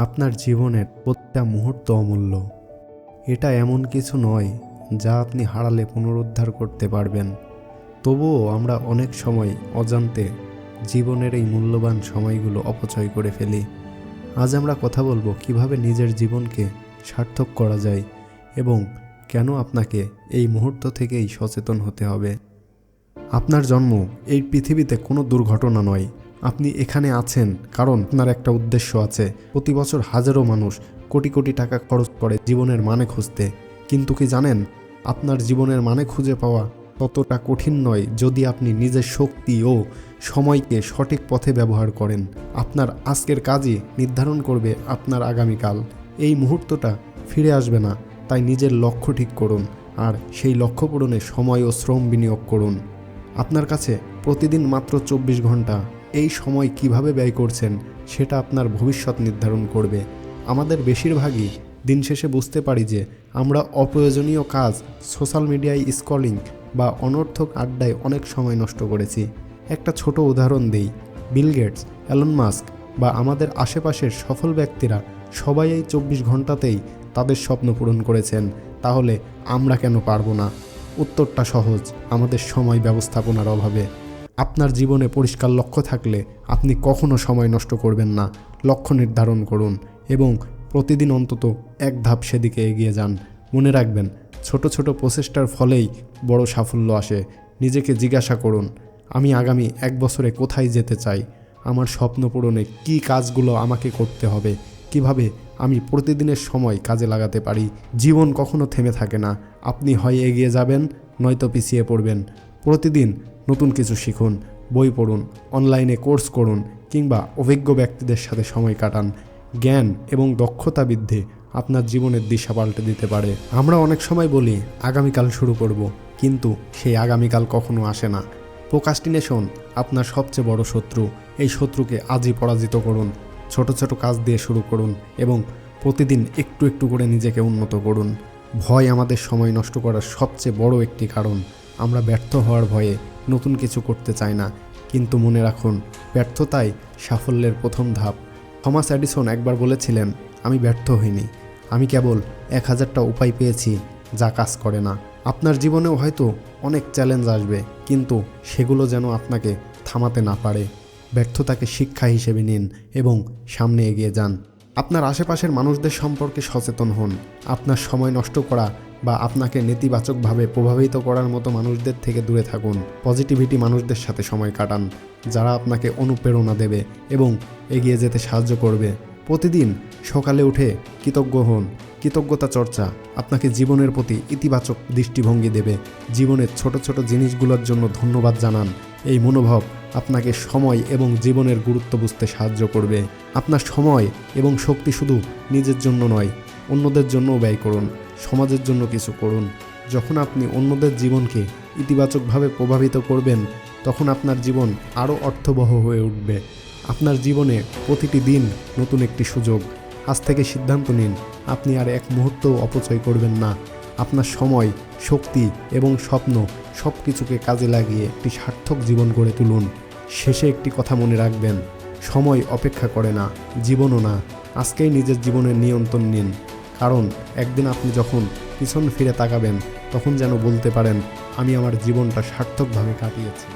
আপনার জীবনের প্রত্যেকটা মুহূর্ত অমূল্য। এটা এমন কিছু নয় যা আপনি হারালে পুনরুদ্ধার করতে পারবেন। তবুও আমরা অনেক সময় অজান্তে জীবনের এই মূল্যবান সময়গুলো অপচয় করে ফেলি। আজ আমরা কথা বলবো কিভাবে নিজের জীবনকে সার্থক করা যায় এবং কেন আপনাকে এই মুহূর্ত থেকেই সচেতন হতে হবে। আপনার জন্ম এই পৃথিবীতে কোনো দুর্ঘটনা নয়। আপনি এখানে আছেন কারণ আপনার একটা উদ্দেশ্য আছে। প্রতি বছর হাজারো মানুষ কোটি কোটি টাকা খরচ করে জীবনের মানে খুঁজতে, কিন্তু কি জানেন, আপনার জীবনের মানে খুঁজে পাওয়া ততটা কঠিন নয় যদি আপনি নিজের শক্তি ও সময়কে সঠিক পথে ব্যবহার করেন। আপনার আজকের কাজই নির্ধারণ করবে আপনার আগামীকাল। এই মুহূর্তটা ফিরে আসবে না, তাই নিজের লক্ষ্য ঠিক করুন আর সেই লক্ষ্য পূরণে সময় ও শ্রম বিনিয়োগ করুন। আপনার কাছে প্রতিদিন মাত্র 24 ঘন্টা। এই সময় কিভাবে ব্যয় করছেন সেটা আপনার ভবিষ্যৎ নির্ধারণ করবে। আমাদের বেশিরভাগই দিন শেষে বুঝতে পারি যে আমরা অপ্রয়োজনীয় কাজ, সোশ্যাল মিডিয়ায় স্ক্রলিং বা অনর্থক আড্ডায় অনেক সময় নষ্ট করেছি। একটা ছোট উদাহরণ দেই, বিল গেটস, এলন মাস্ক বা আমাদের আশেপাশের সফল ব্যক্তিরা সবাই এই 24 ঘন্টাতেই তাদের স্বপ্ন পূরণ করেছেন। তাহলে আমরা কেন পারবো না? উত্তরটা সহজ, আমাদের সময় ব্যবস্থাপনার অভাবে। আপনার জীবনে পরিষ্কার লক্ষ্য থাকলে আপনি কখনো সময় নষ্ট করবেন না। লক্ষ্য নির্ধারণ করুন এবং প্রতিদিন অন্তত এক ধাপ সেদিকে এগিয়ে যান। মনে রাখবেন, ছোট ছোট প্রচেষ্টার ফলেই বড় সাফল্য আসে। নিজেকে জিজ্ঞাসা করুন, আমি আগামী 1 বছরে কোথায় যেতে চাই? আমার স্বপ্ন পূরণে কী কাজগুলো আমাকে করতে হবে? কিভাবে আমি প্রতিদিনের সময় কাজে লাগাতে পারি? জীবন কখনো থেমে থাকে না। আপনি হয় এগিয়ে যাবেন, নয়তো পিছিয়ে পড়বেন। প্রতিদিন নতুন কিছু শিখুন, বই পড়ুন, অনলাইনে কোর্স করুন কিংবা অভিজ্ঞ ব্যক্তিদের সাথে সময় কাটান। জ্ঞান এবং দক্ষতা বৃদ্ধি আপনার জীবনের দিশা পাল্টে দিতে পারে। আমরা অনেক সময় বলি আগামীকাল শুরু করব, কিন্তু সেই আগামীকাল কখনো আসে না। প্রোক্রাস্টিনেশন আপনার সবচেয়ে বড় শত্রু। এই শত্রুকে আজই পরাজিত করুন। ছোট ছোট কাজ দিয়ে শুরু করুন এবং প্রতিদিন একটু একটু করে নিজেকে উন্নত করুন। ভয় আমাদের সময় নষ্ট করার সবচেয়ে বড় একটি কারণ। আমরা ব্যর্থ হওয়ার ভয়ে নতুন কিছু করতে চাই না, কিন্তু মনে রাখুন, ব্যর্থতাই সাফল্যের প্রথম ধাপ। থমাস এডিসন একবার বলেছিলেন, আমি ব্যর্থ হইনি, আমি কেবল 1000টা উপায় পেয়েছি যা কাজ করে না। আপনার জীবনেও হয়তো অনেক চ্যালেঞ্জ আসবে, কিন্তু সেগুলো যেন আপনাকে থামাতে না পারে। ব্যর্থতাকে শিক্ষা হিসেবে নিন এবং সামনে এগিয়ে যান। আপনার আশেপাশের মানুষদের সম্পর্কে সচেতন হন। আপনার সময় নষ্ট করা বা আপনাকে নেতিবাচকভাবে প্রভাবিত করার মতো মানুষদের থেকে দূরে থাকুন। পজিটিভিটি মানুষদের সাথে সময় কাটান, যারা আপনাকে অনুপ্রেরণা দেবে এবং এগিয়ে যেতে সাহায্য করবে। প্রতিদিন সকালে উঠে কৃতজ্ঞ হন। কৃতজ্ঞতা চর্চা আপনাকে জীবনের প্রতি ইতিবাচক দৃষ্টিভঙ্গি দেবে। জীবনের ছোট ছোট জিনিসগুলোর জন্য ধন্যবাদ জানান। এই মনোভাব আপনাকে সময় এবং জীবনের গুরুত্ব বুঝতে সাহায্য করবে। আপনার সময় এবং শক্তি শুধু নিজের জন্য নয়, অন্যদের জন্যও ব্যয় করুন। সমাজের জন্য কিছু করুন। যখন আপনি অন্যদের জীবনকে ইতিবাচকভাবে প্রভাবিত করবেন, তখন আপনার জীবন আরও অর্থবহ হয়ে উঠবে। আপনার জীবনে প্রতিটি দিন নতুন একটি সুযোগ। আজ থেকে সিদ্ধান্ত নিন, আপনি আর এক মুহূর্তও অপচয় করবেন না। আপনার সময়, শক্তি এবং স্বপ্ন সব কিছুকে কাজে লাগিয়ে একটি সার্থক জীবন গড়ে তুলুন। শেষে একটি কথা মনে রাখবেন, সময় অপেক্ষা করে না, জীবনও না। আজকেই নিজের জীবনের নিয়ন্ত্রণ নিন, কারণ একদিন আপনি যখন পিছন ফিরে তাকাবেন, তখন যেন বলতে পারেন, আমি আমার জীবনটা সার্থকভাবে কাটিয়েছি।